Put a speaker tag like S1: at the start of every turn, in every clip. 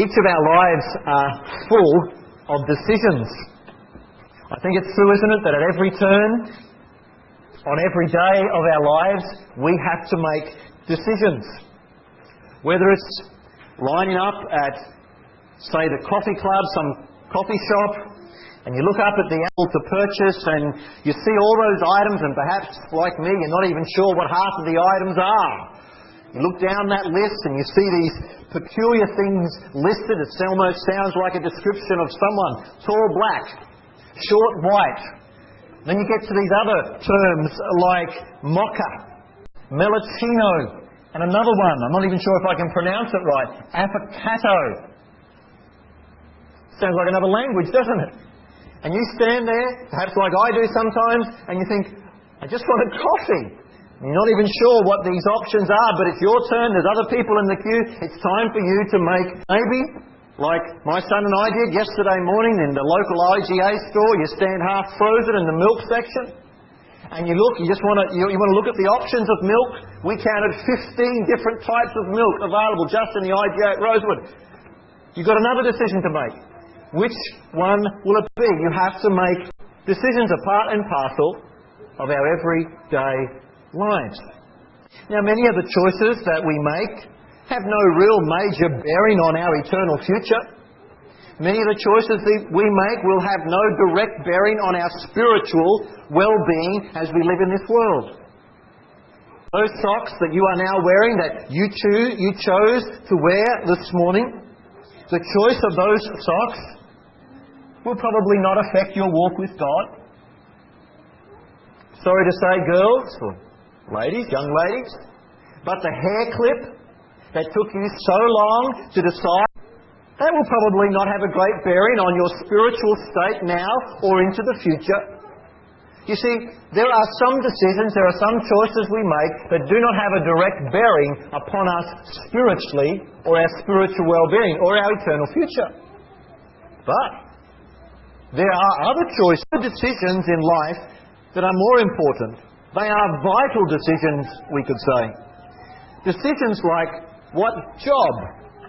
S1: Each of our lives are full of decisions. I think it's true, isn't it, that at every turn, on every day of our lives, we have to make decisions. Whether it's lining up at, say, the coffee club, some coffee shop, and you look up at the aisle to purchase and you see all those items, and perhaps, like me, you're not even sure what half of the items are. You look down that list and you see these peculiar things listed. It almost sounds like a description of someone. Tall black, short white. Then you get to these other terms like mocha, melaccino, and another one, I'm not even sure if I can pronounce it right, affogato. Sounds like another language, doesn't it? And you stand there, perhaps like I do sometimes, and you think, I just want a coffee. You're not even sure what these options are, but it's your turn, there's other people in the queue, it's time for you to make, maybe, like my son and I did yesterday morning in the local IGA store, you stand half frozen in the milk section, and you look, you want to look at the options of milk. We counted 15 different types of milk available just in the IGA at Rosewood. You've got another decision to make. Which one will it be? You have to make decisions, a part and parcel of our everyday lives. Now, many of the choices that we make have no real major bearing on our eternal future. Many of the choices that we make will have no direct bearing on our spiritual well-being as we live in this world. Those socks that you are now wearing, that you chose to wear this morning, the choice of those socks will probably not affect your walk with God. Sorry to say, girls, or ladies, young ladies, but the hair clip that took you so long to decide, that will probably not have a great bearing on your spiritual state now or into the future. You see, there are some decisions, there are some choices we make that do not have a direct bearing upon us spiritually or our spiritual well-being or our eternal future. But there are other choices, decisions in life that are more important. They are vital decisions, we could say. Decisions like, what job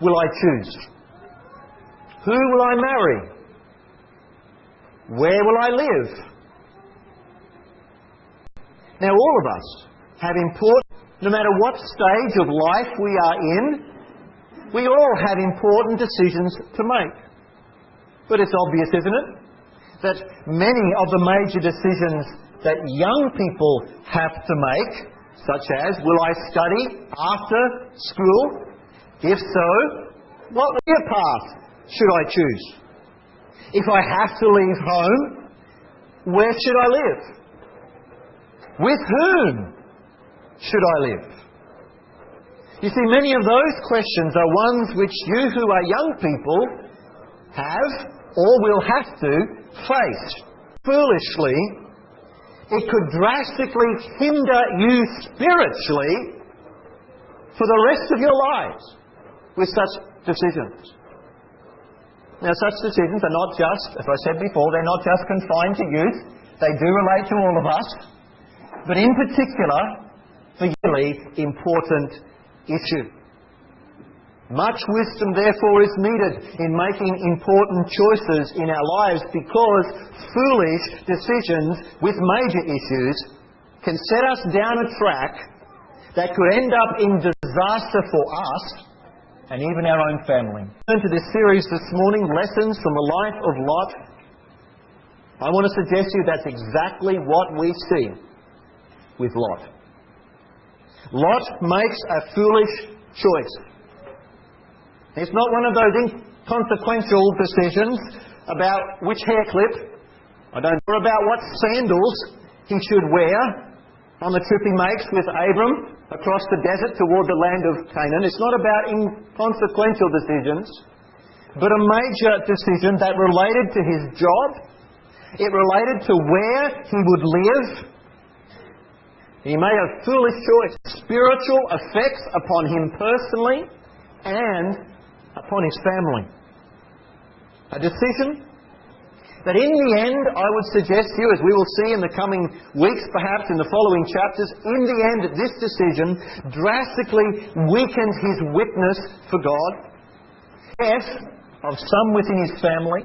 S1: will I choose? Who will I marry? Where will I live? Now, all of us have important, no matter what stage of life we are in, we all have important decisions to make. But it's obvious, isn't it, that many of the major decisions that young people have to make, such as, will I study after school? If so, what career path should I choose? If I have to leave home, where should I live? With whom should I live? You see, many of those questions are ones which you who are young people have or will have to face. Foolishly, it could drastically hinder you spiritually for the rest of your lives with such decisions. Now, such decisions are not just, as I said before, they're not just confined to youth. They do relate to all of us. But in particular, for a really important issue. Much wisdom, therefore, is needed in making important choices in our lives, because foolish decisions with major issues can set us down a track that could end up in disaster for us and even our own family. Turn to this series this morning, Lessons from the Life of Lot. I want to suggest to you that's exactly what we see with Lot. Lot makes a foolish choice. It's not one of those inconsequential decisions about which hair clip, or about what sandals he should wear on the trip he makes with Abram across the desert toward the land of Canaan. It's not about inconsequential decisions, but a major decision that related to his job. It related to where he would live. He made a foolish choice. Spiritual effects upon him personally and upon his family. A decision that in the end, I would suggest to you, as we will see in the coming weeks, perhaps in the following chapters, in the end, this decision drastically weakened his witness for God. death of some within his family,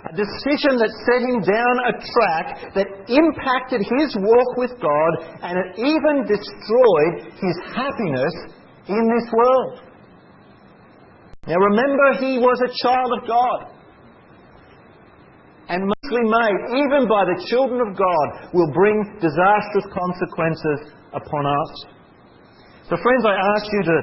S1: a decision that set him down a track that impacted his walk with God, and it even destroyed his happiness in this world. Now remember, he was a child of God, and mostly made, even by the children of God, will bring disastrous consequences upon us. So friends, I ask you to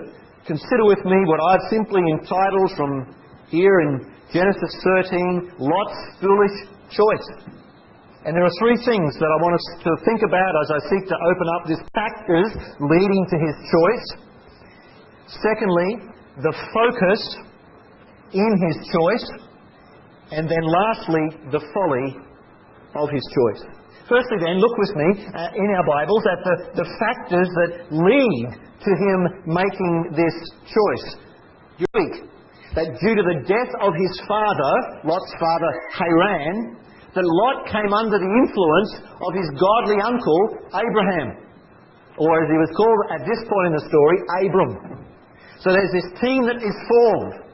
S1: consider with me what I've simply entitled from here in Genesis 13, Lot's foolish choice. And there are three things that I want us to think about as I seek to open up these factors leading to his choice. Secondly, the focus in his choice. And then lastly, the folly of his choice. Firstly then, look with me in our Bibles at the factors that lead to him making this choice. You read that due to the death of his father, Lot's father Haran, that Lot came under the influence of his godly uncle Abraham. Or as he was called at this point in the story, Abram. So there's this team that is formed.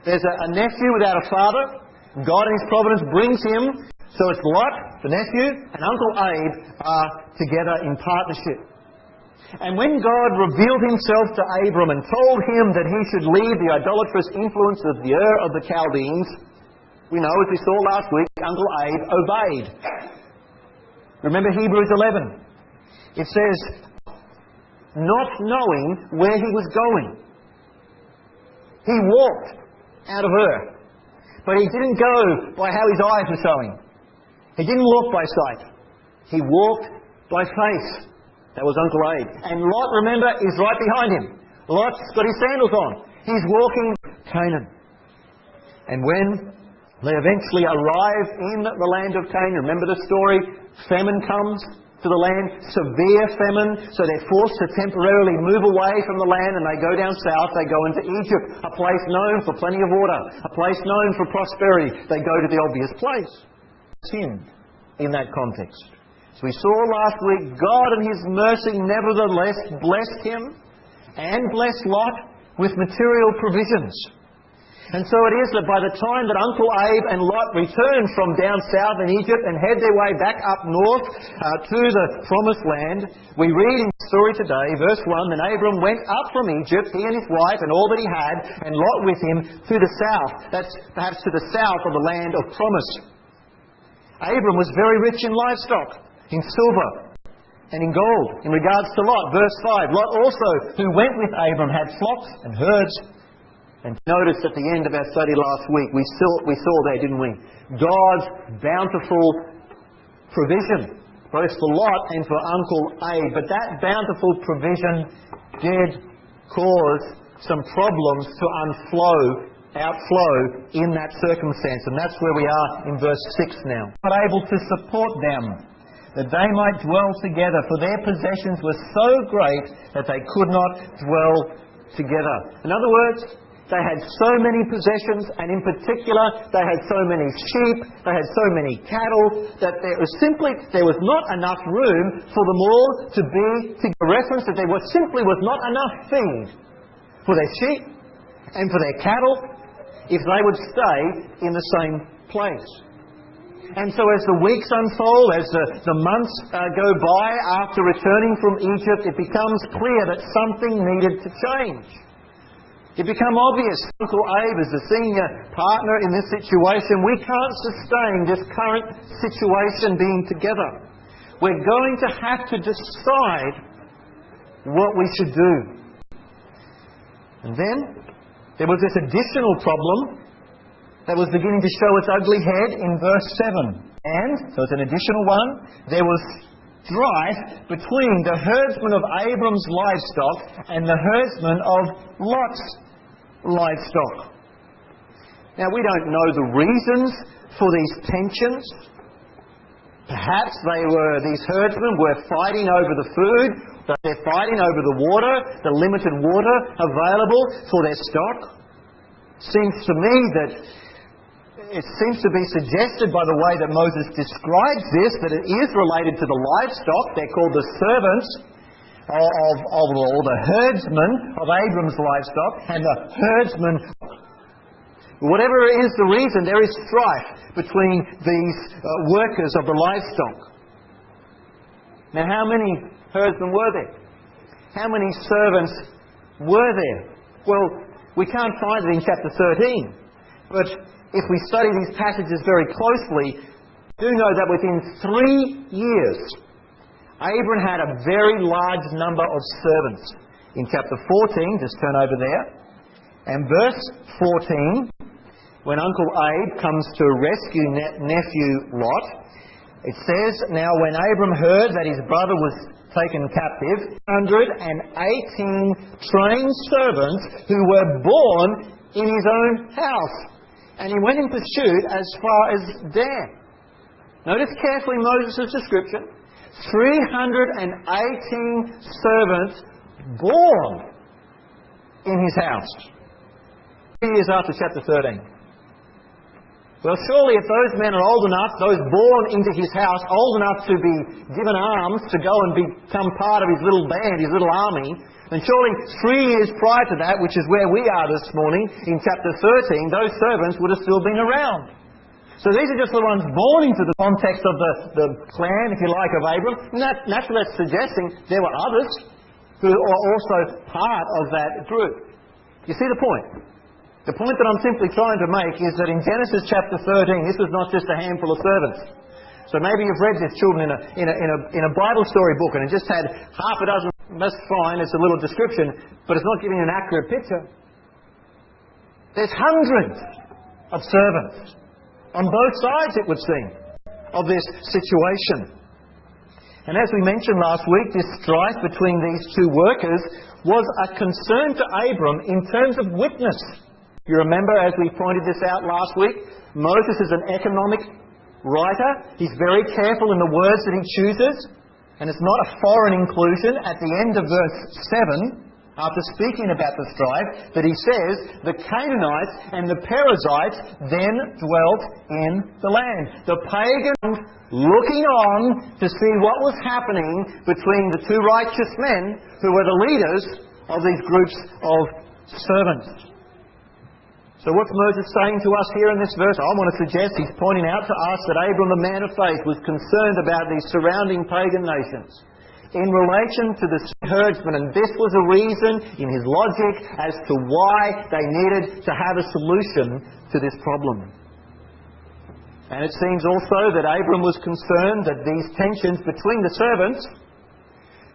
S1: There's a nephew without a father. God in his providence brings him. So it's Lot, the nephew, and Uncle Abe are together in partnership. And when God revealed himself to Abram and told him that he should leave the idolatrous influence of the Ur of the Chaldeans, we know, as we saw last week, Uncle Abe obeyed. Remember Hebrews 11. It says, not knowing where he was going. He walked out of Ur. But he didn't go by how his eyes were showing. He didn't walk by sight. He walked by faith. That was Uncle Abe. And Lot, remember, is right behind him. Lot's got his sandals on. He's walking Canaan. And when they eventually arrive in the land of Canaan, remember the story? Famine comes to the land, severe famine, so they're forced to temporarily move away from the land, and they go down south. They go into Egypt, a place known for plenty of water, a place known for prosperity. They go to the obvious place. Sin in that context. So we saw last week, God in His mercy nevertheless blessed him and blessed Lot with material provisions. And so it is that by the time that Uncle Abe and Lot return from down south in Egypt and head their way back up north to the Promised Land, we read in the story today, verse 1, then Abram went up from Egypt, he and his wife and all that he had, and Lot with him to the south. That's perhaps to the south of the land of promise. Abram was very rich in livestock, in silver and in gold. In regards to Lot, verse 5, Lot also, who went with Abram, had flocks and herds. And notice at the end of our study last week, we saw there, didn't we? God's bountiful provision, both for Lot and for Uncle Abe. But that bountiful provision did cause some problems to outflow in that circumstance. And that's where we are in verse 6 now. Not able to support them, that they might dwell together, for their possessions were so great that they could not dwell together. In other words, they had so many possessions, and in particular, they had so many sheep, they had so many cattle, that there was not enough room for them all to reference that there simply was not enough feed for their sheep and for their cattle if they would stay in the same place. And so as the weeks unfold, as the months go by after returning from Egypt, it becomes clear that something needed to change. It became obvious, Uncle Abe is the senior partner in this situation. We can't sustain this current situation being together. We're going to have to decide what we should do. And then there was this additional problem that was beginning to show its ugly head in verse 7. And, so it's an additional one, there was strife between the herdsman of Abram's livestock and the herdsman of Lot's livestock. Now, we don't know the reasons for these tensions. Perhaps these herdsmen were fighting over the food, they're fighting over the water, the limited water available for their stock. It seems to be suggested by the way that Moses describes this, that it is related to the livestock. They're called the servants. the herdsmen of Abram's livestock and the herdsmen. Whatever is the reason, there is strife between these workers of the livestock. Now, how many herdsmen were there? How many servants were there? Well, we can't find it in chapter 13. But if we study these passages very closely, we do know that within 3 years, Abram had a very large number of servants. In chapter 14, just turn over there, and verse 14, when Uncle Abe comes to rescue nephew Lot, it says, "Now when Abram heard that his brother was taken captive, 118 trained servants who were born in his own house. And he went in pursuit as far as Dan." Notice carefully Moses' description. 318 servants born in his house. 3 years after chapter 13. Well, surely if those men are old enough, those born into his house, old enough to be given arms to go and become part of his little band, his little army, then surely 3 years prior to that, which is where we are this morning, in chapter 13, those servants would have still been around. So these are just the ones born into the context of the clan, if you like, of Abram. Naturally, that's suggesting there were others who are also part of that group. You see the point? The point that I'm simply trying to make is that in Genesis chapter 13, this was not just a handful of servants. So maybe you've read this, children, in a Bible story book and it just had half a dozen. That's fine, it's a little description, but it's not giving you an accurate picture. There's hundreds of servants on both sides, it would seem, of this situation. And as we mentioned last week, this strife between these two workers was a concern to Abram in terms of witness. You remember, as we pointed this out last week, Moses is an economic writer. He's very careful in the words that he chooses. And it's not a foreign inclusion. At the end of verse 7, after speaking about the strife, that he says, "The Canaanites and the Perizzites then dwelt in the land." The pagans looking on to see what was happening between the two righteous men who were the leaders of these groups of servants. So what's Moses saying to us here in this verse? I want to suggest he's pointing out to us that Abram, the man of faith, was concerned about these surrounding pagan nations in relation to the herdsmen, and this was a reason in his logic as to why they needed to have a solution to this problem. And it seems also that Abram was concerned that these tensions between the servants,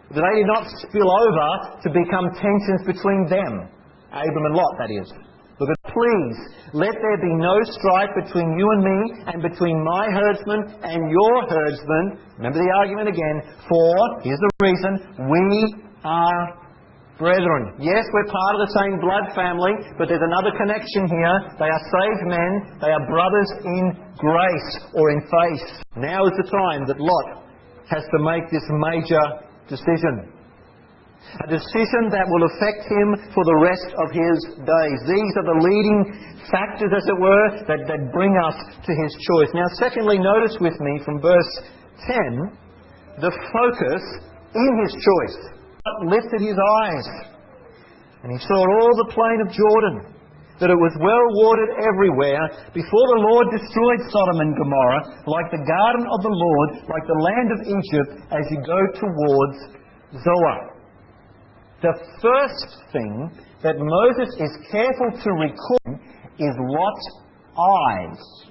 S1: that they did not spill over to become tensions between them, Abram and Lot, that is. Look at, "Please, let there be no strife between you and me, and between my herdsmen and your herdsmen." Remember the argument again. "For," here's the reason, "we are brethren." Yes, we're part of the same blood family, but there's another connection here. They are saved men. They are brothers in grace or in faith. Now is the time that Lot has to make this major decision. A decision that will affect him for the rest of his days. These are the leading factors, as it were, that bring us to his choice. Now, secondly, notice with me from verse 10, the focus in his choice. God lifted his eyes, and he saw all the plain of Jordan, that it was well watered everywhere, before the Lord destroyed Sodom and Gomorrah, like the garden of the Lord, like the land of Egypt, as you go towards Zoar. The first thing that Moses is careful to record is Lot's eyes.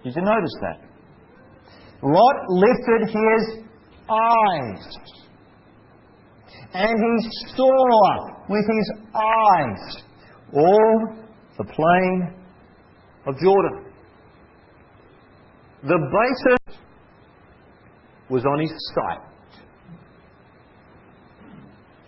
S1: Did you notice that? Lot lifted his eyes. And he saw with his eyes all the plain of Jordan. The basis was on his sight.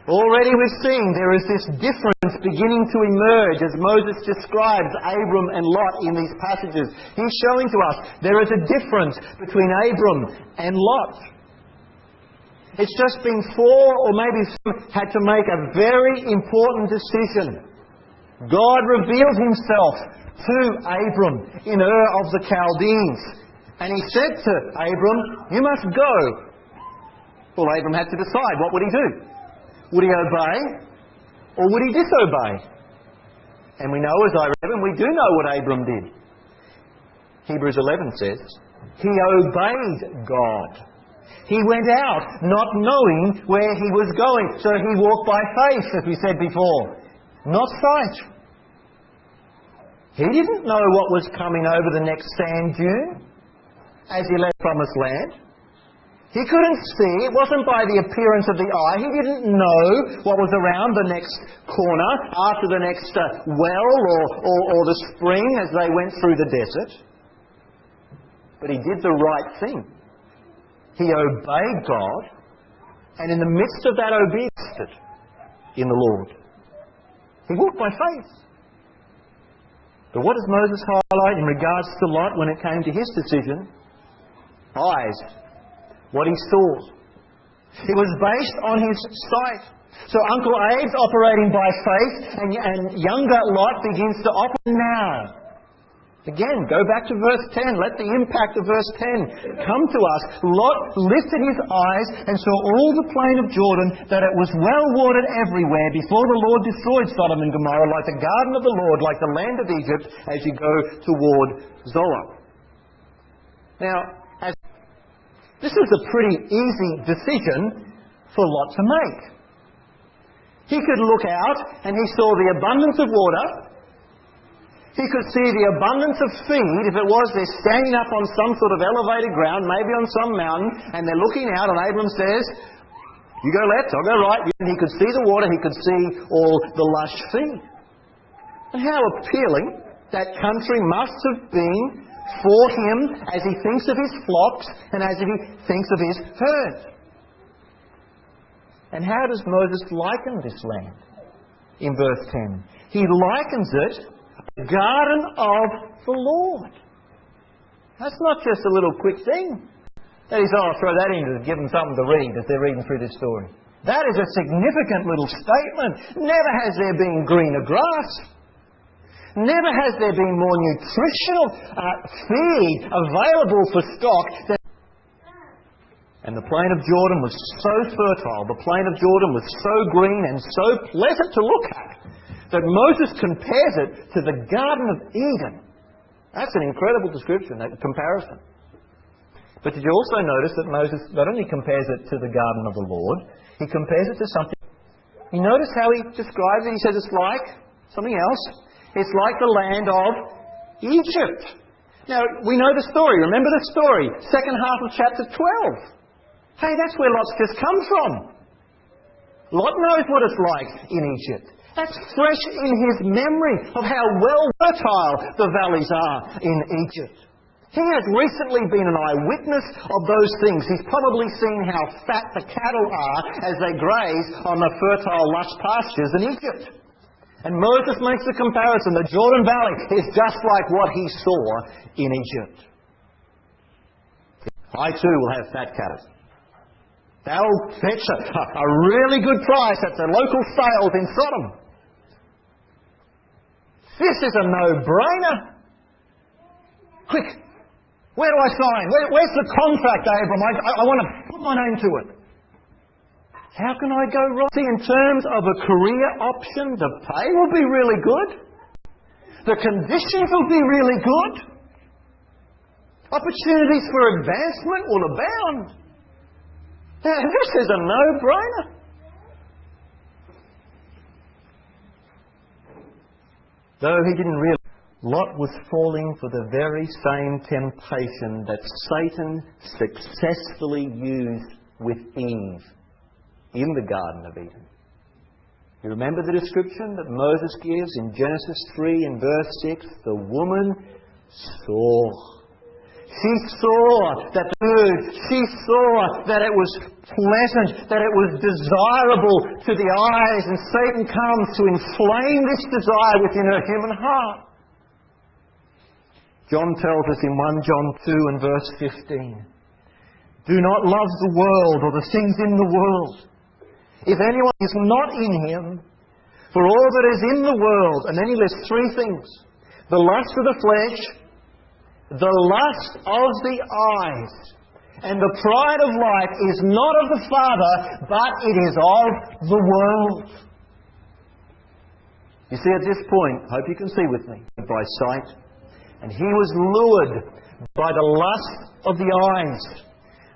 S1: Already we've seen there is this difference beginning to emerge as Moses describes Abram and Lot in these passages. He's showing to us there is a difference between Abram and Lot. It's just been four, or maybe some, had to make a very important decision. God revealed himself to Abram in Ur of the Chaldeans. And he said to Abram, "You must go." Well, Abram had to decide. What would he do? Would he obey or would he disobey? And we know, as I read, and we do know what Abram did. Hebrews 11 says, he obeyed God. He went out not knowing where he was going. So he walked by faith, as we said before, not sight. He didn't know what was coming over the next sand dune as he left Promised Land. He couldn't see. It wasn't by the appearance of the eye. He didn't know what was around the next corner, after the next well or the spring as they went through the desert. But he did the right thing. He obeyed God, and in the midst of that obedience in the Lord, he walked by faith. But what does Moses highlight in regards to Lot when it came to his decision? Eyes. What he saw. It was based on his sight. So Uncle Abe's operating by faith, and younger Lot begins to operate now. Again, go back to verse 10. Let the impact of verse 10 come to us. Lot lifted his eyes and saw all the plain of Jordan, that it was well watered everywhere before the Lord destroyed Sodom and Gomorrah, like the garden of the Lord, like the land of Egypt, as you go toward Zoar. Now, this was a pretty easy decision for Lot to make. He could look out and he saw the abundance of water. He could see the abundance of feed. If it was, they're standing up on some sort of elevated ground, maybe on some mountain, and they're looking out, and Abram says, you go left, I'll go right. And he could see the water, he could see all the lush feed. And how appealing that country must have been for him as he thinks of his flocks and as he thinks of his herds. And how does Moses liken this land? In verse 10. He likens it the garden of the Lord. That's not just a little quick thing. That is, I'll throw that in to give them something to read as they're reading through this story. That is a significant little statement. Never has there been greener grass. Never has there been more nutritional feed available for stock than. And the plain of Jordan was so fertile, the plain of Jordan was so green and so pleasant to look at, that Moses compares it to the Garden of Eden. That's an incredible description, that comparison. But did you also notice that Moses not only compares it to the garden of the Lord, he compares it to something. You notice how he describes it? He says it's like something else. It's like the land of Egypt. Now, we know the story. Remember the story. Second half of chapter 12. Hey, that's where Lot's just come from. Lot knows what it's like in Egypt. That's fresh in his memory of how well fertile the valleys are in Egypt. He has recently been an eyewitness of those things. He's probably seen how fat the cattle are as they graze on the fertile, lush pastures in Egypt. And Moses makes the comparison. The Jordan Valley is just like what he saw in Egypt. I too will have fat cattle. They'll fetch a really good price at the local sales in Sodom. This is a no-brainer. Quick, where do I sign? Where's the contract, Abram? I want to put my name to it. How can I go wrong? See, in terms of a career option, the pay will be really good. The conditions will be really good. Opportunities for advancement will abound. Now, this is a no-brainer. Though he didn't realize, Lot was falling for the very same temptation that Satan successfully used with Eve in the Garden of Eden. You remember the description that Moses gives in Genesis 3 and verse 6? The woman saw. She saw that the food, she saw that it was pleasant, that it was desirable to the eyes, and Satan comes to inflame this desire within her human heart. John tells us in 1 John 2 and verse 15, do not love the world or the things in the world. If anyone is not in him, for all that is in the world, and then he lists three things: the lust of the flesh, the lust of the eyes, And the pride of life is not of the Father, but it is of the world. You see, at this point, hope you can see with me, by sight, and he was lured by the lust of the eyes.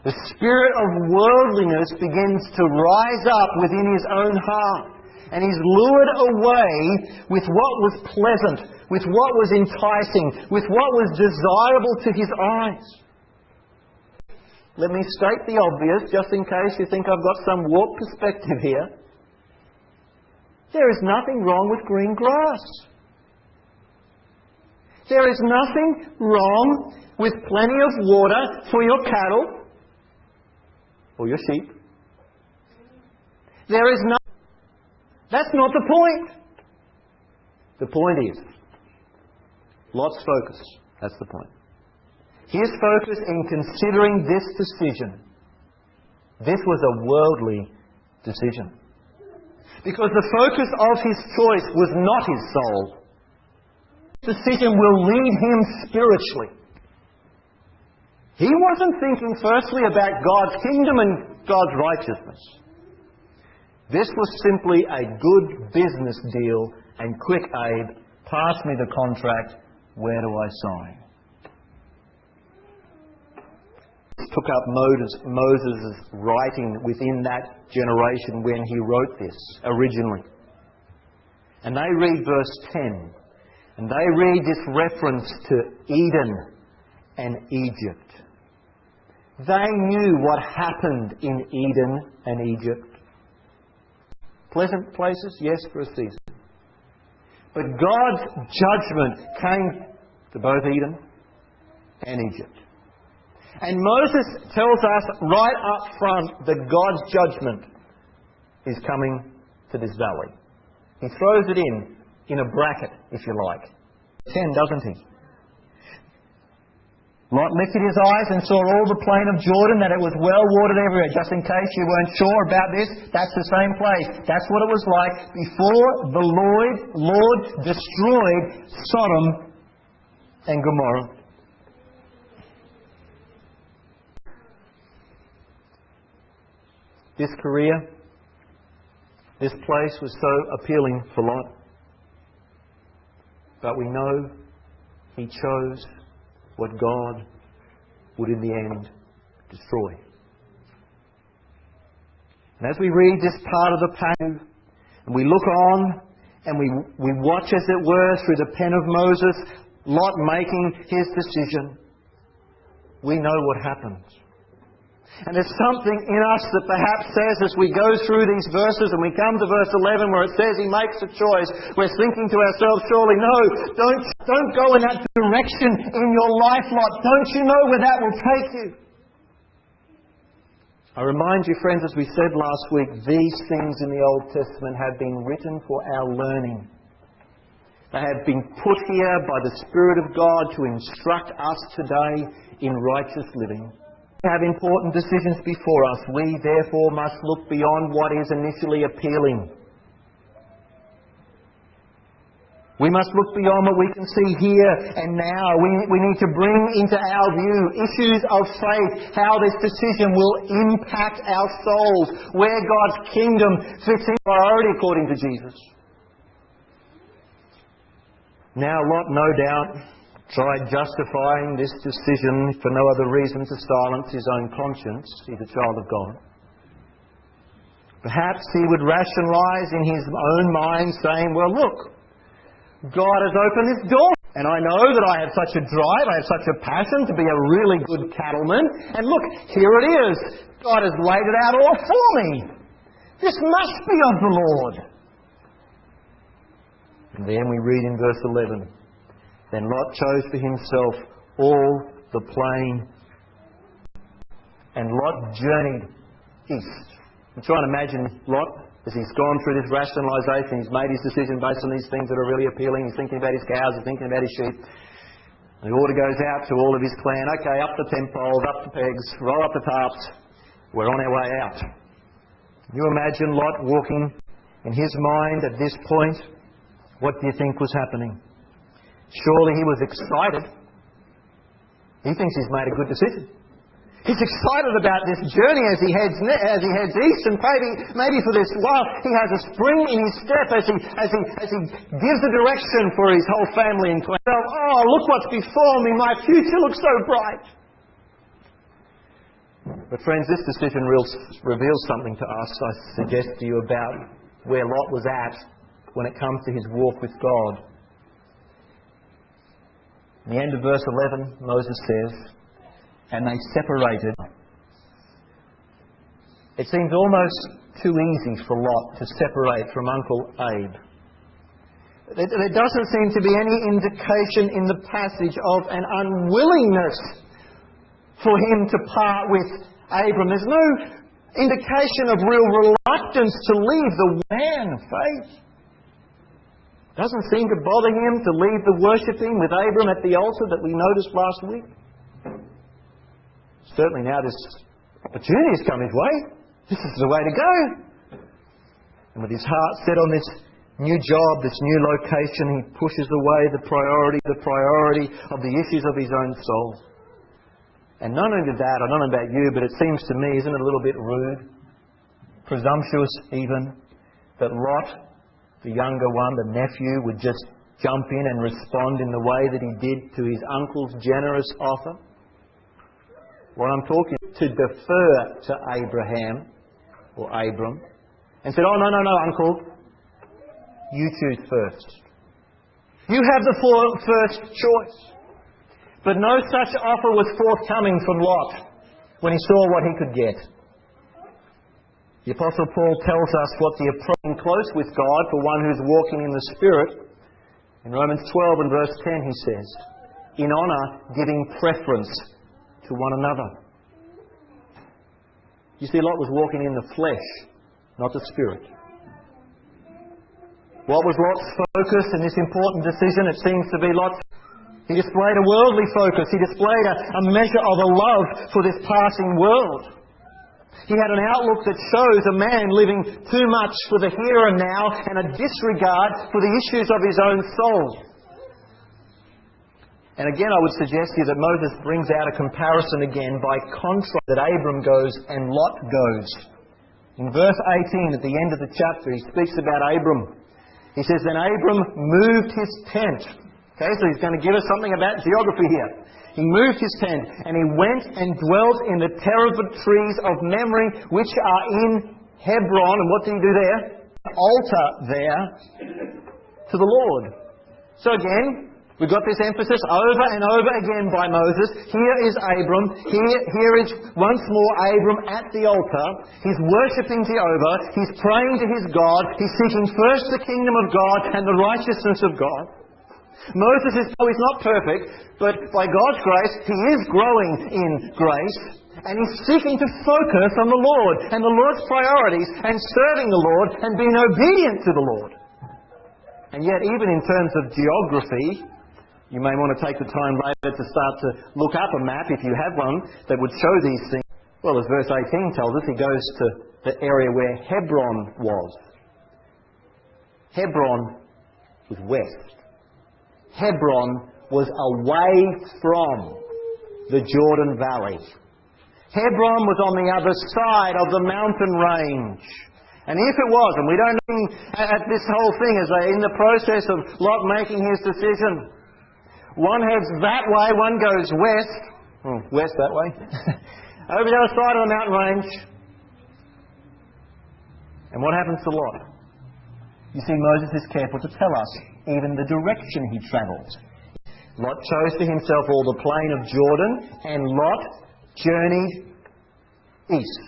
S1: The spirit of worldliness begins to rise up within his own heart. And he's lured away with what was pleasant, with what was enticing, with what was desirable to his eyes. Let me state the obvious, just in case you think I've got some warped perspective here. There is nothing wrong with green grass. There is nothing wrong with plenty of water for your cattle or your sheep. There is no... That's not the point. The point is Lot's focus. That's the point. His focus in considering this decision. This was a worldly decision. Because the focus of his choice was not his soul. This decision will lead him spiritually. He wasn't thinking firstly about God's kingdom and God's righteousness. This was simply a good business deal and quick, Abe, pass me the contract, where do I sign? Took up Moses' writing within that generation when he wrote this originally. And they read verse 10. And they read this reference to Eden and Egypt. They knew what happened in Eden and Egypt. Pleasant places, yes, for a season. But God's judgment came to both Eden and Egypt. And Moses tells us right up front that God's judgment is coming to this valley. He throws it in a bracket, if you like. 10, doesn't he? Lot lifted his eyes and saw all the plain of Jordan, that it was well watered everywhere. Just in case you weren't sure about this, that's the same place. That's what it was like before the Lord destroyed Sodom and Gomorrah. This career, this place was so appealing for Lot. But we know he chose what God would in the end destroy. And as we read this part of the passage, and we look on, and we watch, as it were, through the pen of Moses, Lot making his decision, we know what happens. And there's something in us that perhaps says, as we go through these verses and we come to verse 11 where it says he makes a choice, we're thinking to ourselves, surely no, don't go in that direction in your life, Lot. Don't you know where that will take you? I remind you, friends, as we said last week, these things in the Old Testament have been written for our learning. They have been put here by the Spirit of God to instruct us today in righteous living. We have important decisions before us. We, therefore, must look beyond what is initially appealing. We must look beyond what we can see here and now. We need to bring into our view issues of faith, how this decision will impact our souls, where God's kingdom fits in priority according to Jesus. Now, Lot, no doubt, tried justifying this decision for no other reason to silence his own conscience. He's a child of God. Perhaps he would rationalise in his own mind, saying, well, look, God has opened this door, and I know that I have such a drive, I have such a passion to be a really good cattleman, and look, here it is. God has laid it out all for me. This must be of the Lord. And then we read in verse 11, then Lot chose for himself all the plain, and Lot journeyed east. I'm trying to imagine Lot as he's gone through this rationalisation. He's made his decision based on these things that are really appealing. He's thinking about his cows, he's thinking about his sheep. And the order goes out to all of his clan. Okay, up the tent poles, up the pegs, roll up the tarps. We're on our way out. Can you imagine Lot walking in his mind at this point? What do you think was happening? Surely he was excited. He thinks he's made a good decision. He's excited about this journey as he heads east, and maybe for this while he has a spring in his step as he gives the direction for his whole family and clan. Oh, look what's before me! My future looks so bright. But friends, this decision reveals something to us, I suggest to you, about where Lot was at when it comes to his walk with God. In the end of verse 11, Moses says, "And they separated." It seems almost too easy for Lot to separate from Uncle Abe. There doesn't seem to be any indication in the passage of an unwillingness for him to part with Abram. There's no indication of real reluctance to leave the man of faith. Doesn't seem to bother him to leave the worshipping with Abram at the altar that we noticed last week. Certainly now this opportunity has come his way. This is the way to go. And with his heart set on this new job, this new location, he pushes away the priority of the issues of his own soul. And not only that, I don't know about you, but it seems to me, isn't it a little bit rude, presumptuous even, that Lot, the younger one, the nephew, would just jump in and respond in the way that he did to his uncle's generous offer? Well, I'm talking to defer to Abraham or Abram and said, "Oh, no, Uncle. You choose first. You have the first choice." But no such offer was forthcoming from Lot when he saw what he could get. The Apostle Paul tells us what the approaching close with God for one who's walking in the Spirit. In Romans 12 and verse 10 he says, "In honour, giving preference to one another." You see, Lot was walking in the flesh, not the Spirit. What was Lot's focus in this important decision? It seems to be Lot's. He displayed a worldly focus. He displayed a measure of a love for this passing world. He had an outlook that shows a man living too much for the here and now and a disregard for the issues of his own soul. And again, I would suggest to you that Moses brings out a comparison again by contrast that Abram goes and Lot goes. In verse 18, at the end of the chapter, he speaks about Abram. He says, "Then Abram moved his tent." Okay, so he's going to give us something about geography here. He moved his tent and he went and dwelt in the terebinth trees of memory which are in Hebron. And what did he do there? An altar there to the Lord. So again, we've got this emphasis over and over again by Moses. Here is Abram. Here is once more Abram at the altar. He's worshipping Jehovah. He's praying to his God. He's seeking first the kingdom of God and the righteousness of God. Moses he's not perfect, but by God's grace, he is growing in grace, and he's seeking to focus on the Lord and the Lord's priorities and serving the Lord and being obedient to the Lord. And yet, even in terms of geography, you may want to take the time later to start to look up a map, if you have one, that would show these things. Well, as verse 18 tells us, he goes to the area where Hebron was. Hebron was west. Hebron was away from the Jordan Valley. Hebron was on the other side of the mountain range. And if it was, and we don't know at this whole thing as they're in the process of Lot making his decision, one heads that way, one goes west. West that way. Over the other side of the mountain range. And what happens to Lot? You see, Moses is careful to tell us even the direction he travels. Lot chose for himself all the plain of Jordan, and Lot journeyed east.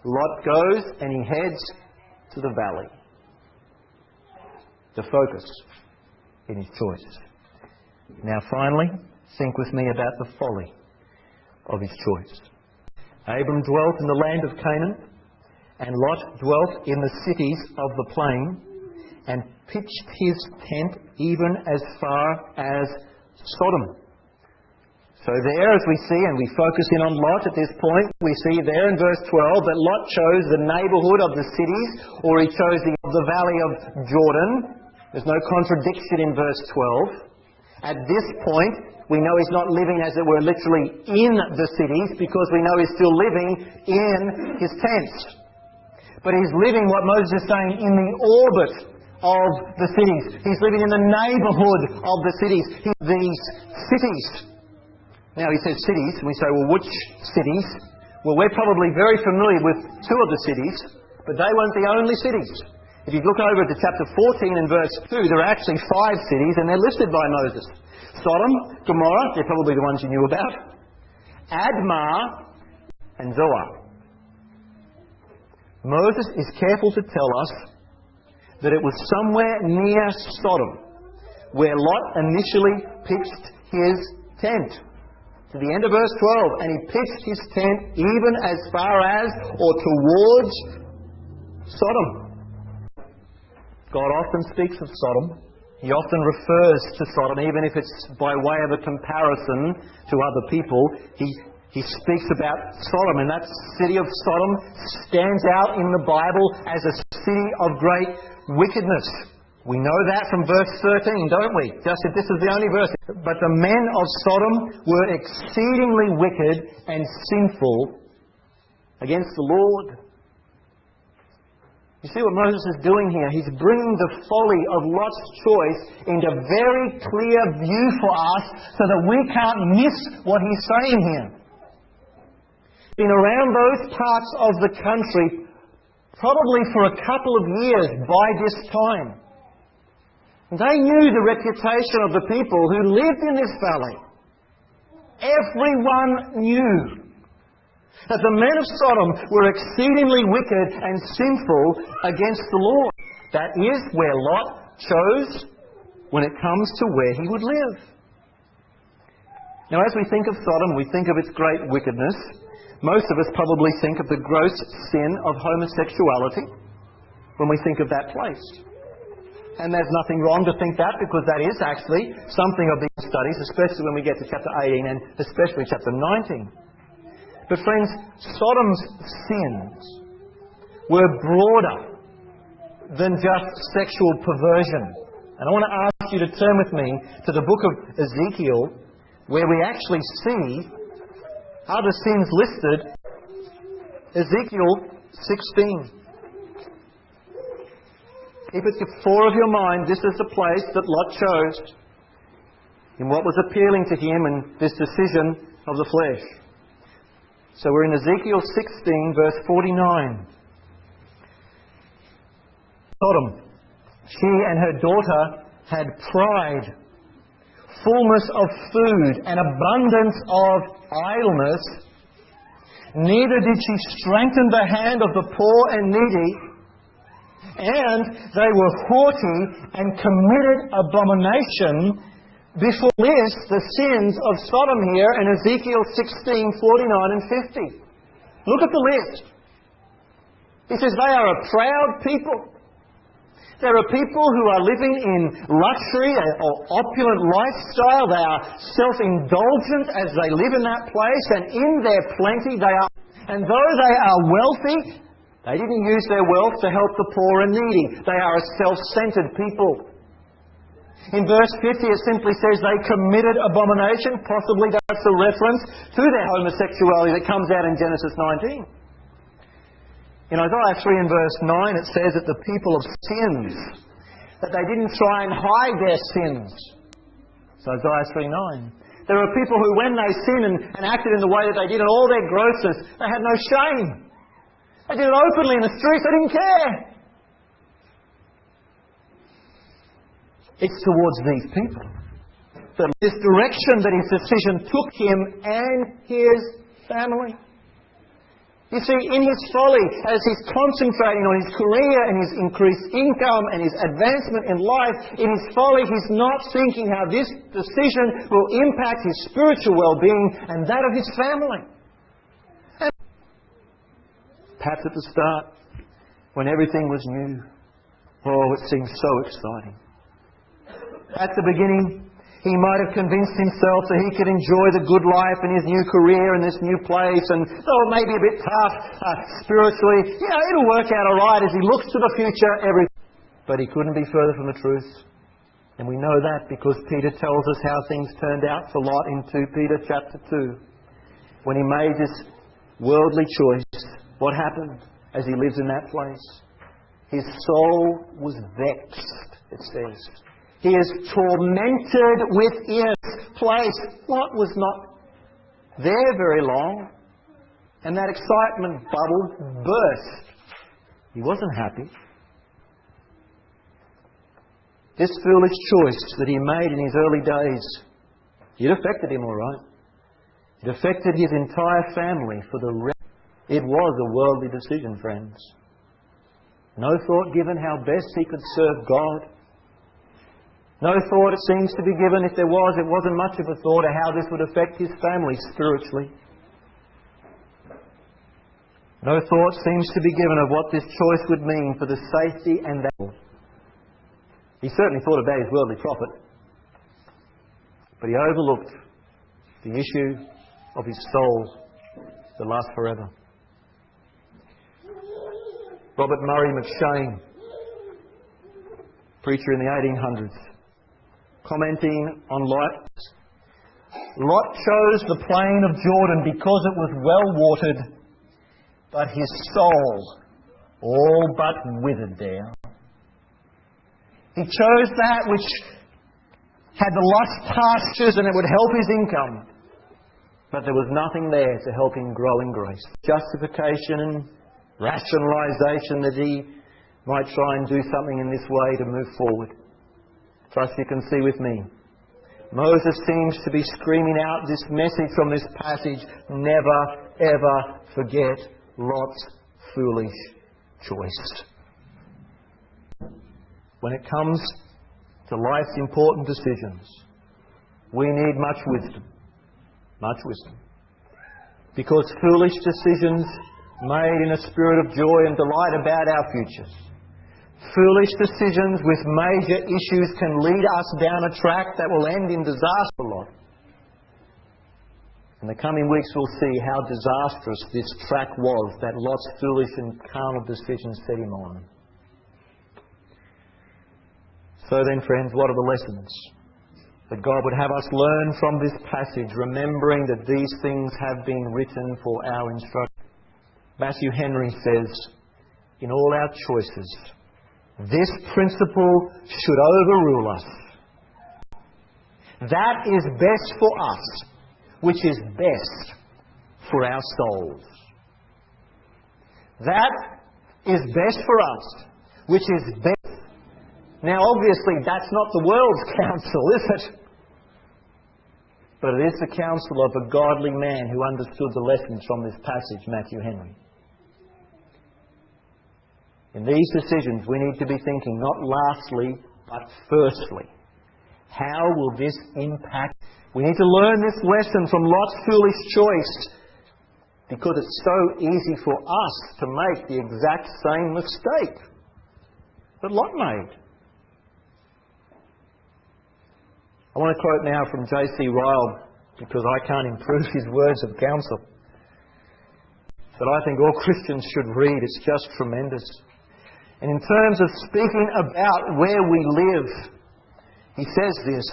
S1: Lot goes and he heads to the valley. The focus in his choice. Now finally, think with me about the folly of his choice. Abram dwelt in the land of Canaan, and Lot dwelt in the cities of the plain, and pitched his tent even as far as Sodom. So there, as we see, and we focus in on Lot at this point, we see there in verse 12 that Lot chose the neighbourhood of the cities, or he chose the valley of Jordan. There's no contradiction in verse 12. At this point, we know he's not living, as it were, literally in the cities, because we know he's still living in his tents. But he's living, what Moses is saying, in the orbit of the cities. He's living in the neighbourhood of the cities. These cities. Now he says cities, and we say, well, which cities? Well, we're probably very familiar with two of the cities, but they weren't the only cities. If you look over to chapter 14 and verse 2, there are actually 5 cities, and they're listed by Moses. Sodom, Gomorrah, they're probably the ones you knew about, Admah, and Zoar. Moses is careful to tell us that it was somewhere near Sodom where Lot initially pitched his tent. To the end of verse 12, and he pitched his tent even as far as or towards Sodom. God often speaks of Sodom. He often refers to Sodom, even if it's by way of a comparison to other people. He speaks about Sodom, and that city of Sodom stands out in the Bible as a city of great wickedness. We know that from verse 13, don't we? Just if this is the only verse. But the men of Sodom were exceedingly wicked and sinful against the Lord. You see what Moses is doing here? He's bringing the folly of Lot's choice into very clear view for us so that we can't miss what he's saying here. In around those parts of the country, probably for a couple of years by this time, they knew the reputation of the people who lived in this valley. Everyone knew that the men of Sodom were exceedingly wicked and sinful against the Lord. That is where Lot chose when it comes to where he would live. Now, as we think of Sodom, we think of its great wickedness. Most of us probably think of the gross sin of homosexuality when we think of that place. And there's nothing wrong to think that, because that is actually something of these studies, especially when we get to chapter 18 and especially chapter 19. But friends, Sodom's sins were broader than just sexual perversion. And I want to ask you to turn with me to the book of Ezekiel, where we actually see other sins listed. Ezekiel 16. Keep it to the fore of your mind, this is the place that Lot chose in what was appealing to him in this decision of the flesh. So we're in Ezekiel 16, verse 49. Sodom, she and her daughter had pride, fullness of food, and abundance of idleness. Neither did she strengthen the hand of the poor and needy, and they were haughty and committed abomination. Before this, the sins of Sodom here in Ezekiel 16, 49 and 50. Look at the list. He says they are a proud people. There are people who are living in luxury or opulent lifestyle. They are self-indulgent as they live in that place, and in their plenty they are. And though they are wealthy, they didn't use their wealth to help the poor and needy. They are a self-centered people. In verse 50 it simply says they committed abomination. Possibly that's a reference to their homosexuality that comes out in Genesis 19. In Isaiah 3 and verse 9 it says that the people of sins, that they didn't try and hide their sins. So Isaiah 3:9. There are people who, when they sinned and acted in the way that they did in all their grossness, they had no shame. They did it openly in the streets. They didn't care. It's towards these people that this direction that his decision took him and his family. You see, in his folly, as he's concentrating on his career and his increased income and his advancement in life, in his folly he's not thinking how this decision will impact his spiritual well-being and that of his family. And perhaps at the start, when everything was new, it seemed so exciting. At the beginning, he might have convinced himself that he could enjoy the good life in his new career in this new place, and though it may be a bit tough spiritually, it'll work out all right as he looks to the future. But he couldn't be further from the truth. And we know that because Peter tells us how things turned out for Lot in 2 Peter chapter 2. When he made this worldly choice, what happened as he lives in that place? His soul was vexed, it says. He is tormented within this place. Lot was not there very long. And that excitement bubble burst. He wasn't happy. This foolish choice that he made in his early days, it affected him all right. It affected his entire family for the rest. It was a worldly decision, friends. No thought given how best he could serve God. No thought, it seems to be given, if there was, it wasn't much of a thought of how this would affect his family spiritually. No thought seems to be given of what this choice would mean for the safety and that. He certainly thought about his worldly profit, but he overlooked the issue of his soul that lasts forever. Robert Murray McCheyne, preacher in the 1800s, commenting on Lot, Lot chose the plain of Jordan because it was well watered, but his soul all but withered there. He chose that which had the lush pastures and it would help his income. But there was nothing there to help him grow in grace. Justification and rationalisation that he might try and do something in this way to move forward. Trust you can see with me. Moses seems to be screaming out this message from this passage. Never, ever forget Lot's foolish choice. When it comes to life's important decisions, we need much wisdom. Much wisdom. Because foolish decisions made in a spirit of joy and delight about our futures. Foolish decisions with major issues can lead us down a track that will end in disaster, Lot. In the coming weeks we'll see how disastrous this track was that Lot's foolish and carnal decisions set him on. So then, friends, what are the lessons that God would have us learn from this passage, remembering that these things have been written for our instruction? Matthew Henry says, in all our choices, this principle should overrule us. That is best for us, which is best for our souls. That is best for us, which is best. Now, obviously, that's not the world's counsel, is it? But it is the counsel of a godly man who understood the lessons from this passage, Matthew Henry. In these decisions, we need to be thinking not lastly, but firstly. How will this impact? We need to learn this lesson from Lot's foolish choice, because it's so easy for us to make the exact same mistake that Lot made. I want to quote now from J.C. Ryle, because I can't improve his words of counsel, that I think all Christians should read. It's just tremendous. And in terms of speaking about where we live, he says this: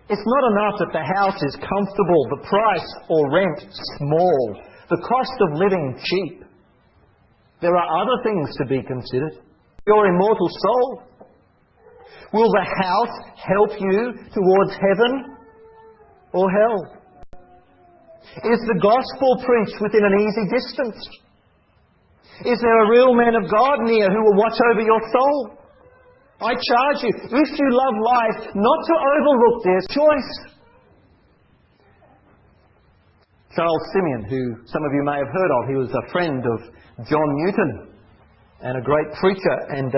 S1: it's not enough that the house is comfortable, the price or rent small, the cost of living cheap. There are other things to be considered. Your immortal soul. Will the house help you towards heaven or hell? Is the gospel preached within an easy distance? Is there a real man of God near who will watch over your soul? I charge you, if you love life, not to overlook this choice. Charles Simeon, who some of you may have heard of, he was a friend of John Newton and a great preacher and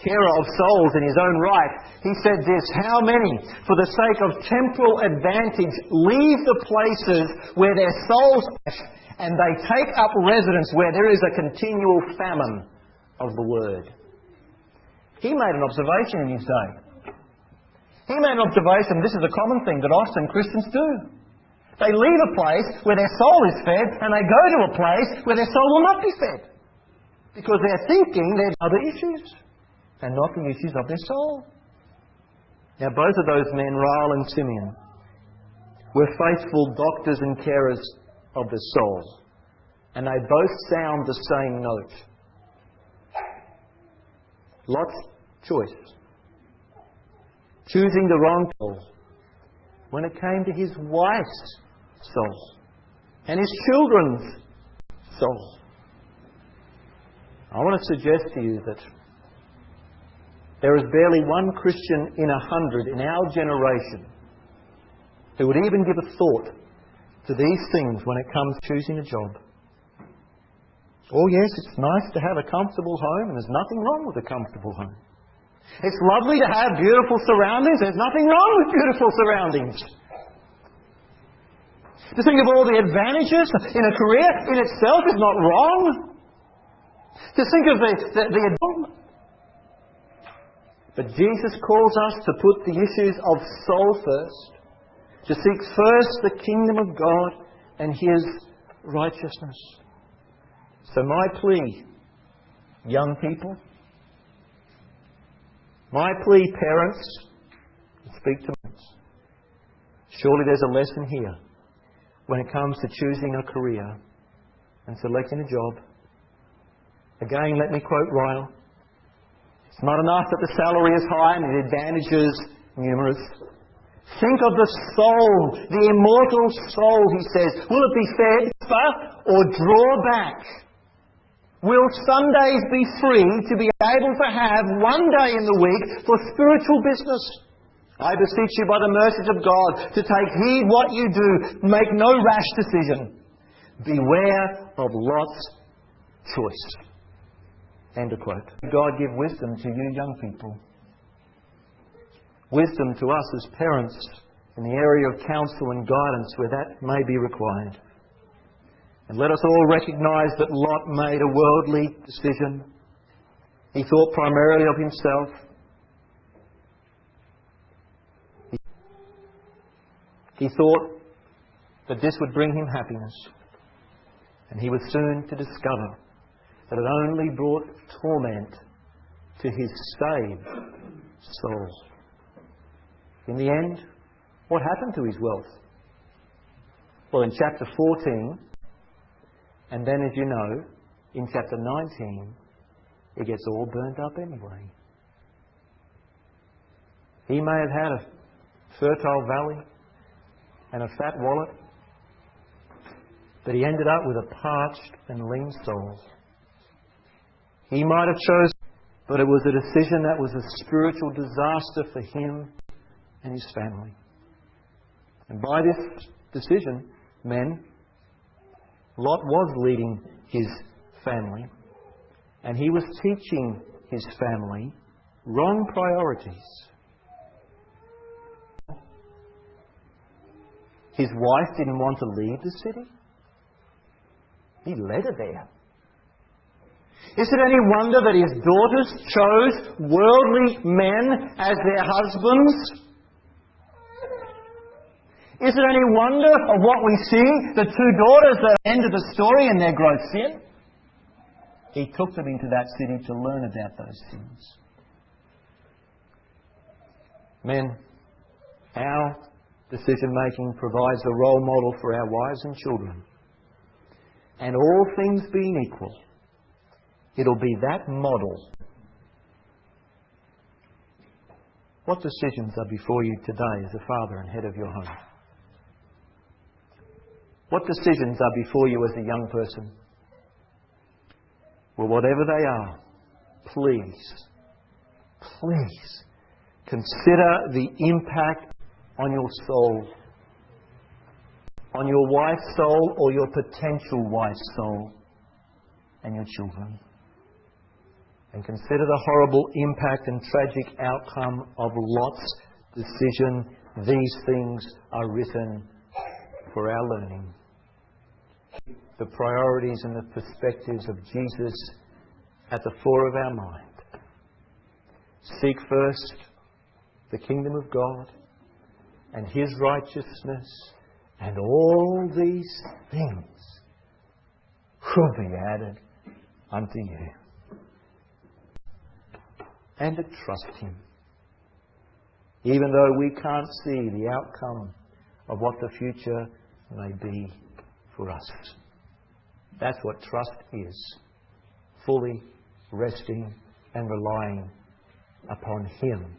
S1: carer of souls in his own right. He said this: how many, for the sake of temporal advantage, leave the places where their souls are, and they take up residence where there is a continual famine of the word. He made an observation in his day. He made an observation, this is a common thing that often Christians do. They leave a place where their soul is fed, and they go to a place where their soul will not be fed. Because they're thinking there's other issues. and not the issues of their soul. Now, both of those men, Rael and Simeon, were faithful doctors and carers of the soul. And they both sound the same note. Lot's choice. Choosing the wrong soul when it came to his wife's soul and his children's soul. I want to suggest to you that there is barely one Christian in 100 in our generation who would even give a thought to these things when it comes to choosing a job. Oh yes, it's nice to have a comfortable home, and there's nothing wrong with a comfortable home. It's lovely to have beautiful surroundings. There's nothing wrong with beautiful surroundings. To think of all the advantages in a career in itself is not wrong. To think of the but Jesus calls us to put the issues of soul first, to seek first the kingdom of God and His righteousness. So my plea, young people, my plea, parents, speak to parents. Surely there's a lesson here when it comes to choosing a career and selecting a job. Again, let me quote Ryle. It's not enough that the salary is high and the advantages numerous. Think of the soul, the immortal soul, he says. Will it be fed or draw back? Will Sundays be free to be able to have one day in the week for spiritual business? I beseech you by the mercies of God to take heed what you do. Make no rash decision. Beware of Lot's choice. End of quote. God give wisdom to you young people. Wisdom to us as parents in the area of counsel and guidance where that may be required. And let us all recognise that Lot made a worldly decision. He thought primarily of himself. He thought that this would bring him happiness. And he was soon to discover that it only brought torment to his saved soul. In the end, what happened to his wealth? Well, in chapter 14, and then, as you know, in chapter 19, it gets all burnt up anyway. He may have had a fertile valley and a fat wallet, but he ended up with a parched and lean soul. He might have chosen, but it was a decision that was a spiritual disaster for him and his family. And by this decision, men, Lot was leading his family, and he was teaching his family wrong priorities. His wife didn't want to leave the city. He led her there. Is it any wonder that his daughters chose worldly men as their husbands? Is it any wonder of what we see, the two daughters that ended the story in their gross sin? He took them into that city to learn about those sins. Men, our decision-making provides a role model for our wives and children. And all things being equal, it'll be that model. What decisions are before you today as a father and head of your home? What decisions are before you as a young person? Well, whatever they are, please consider the impact on your soul, on your wife's soul or your potential wife's soul and your children. And consider the horrible impact and tragic outcome of Lot's decision. These things are written for our learning. The priorities and the perspectives of Jesus at the fore of our mind. Seek first the kingdom of God and His righteousness, and all these things will be added unto you. and to trust Him. Even though we can't see the outcome of what the future may be for us. That's what trust is. Fully resting and relying upon Him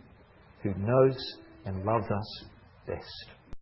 S1: who knows and loves us best.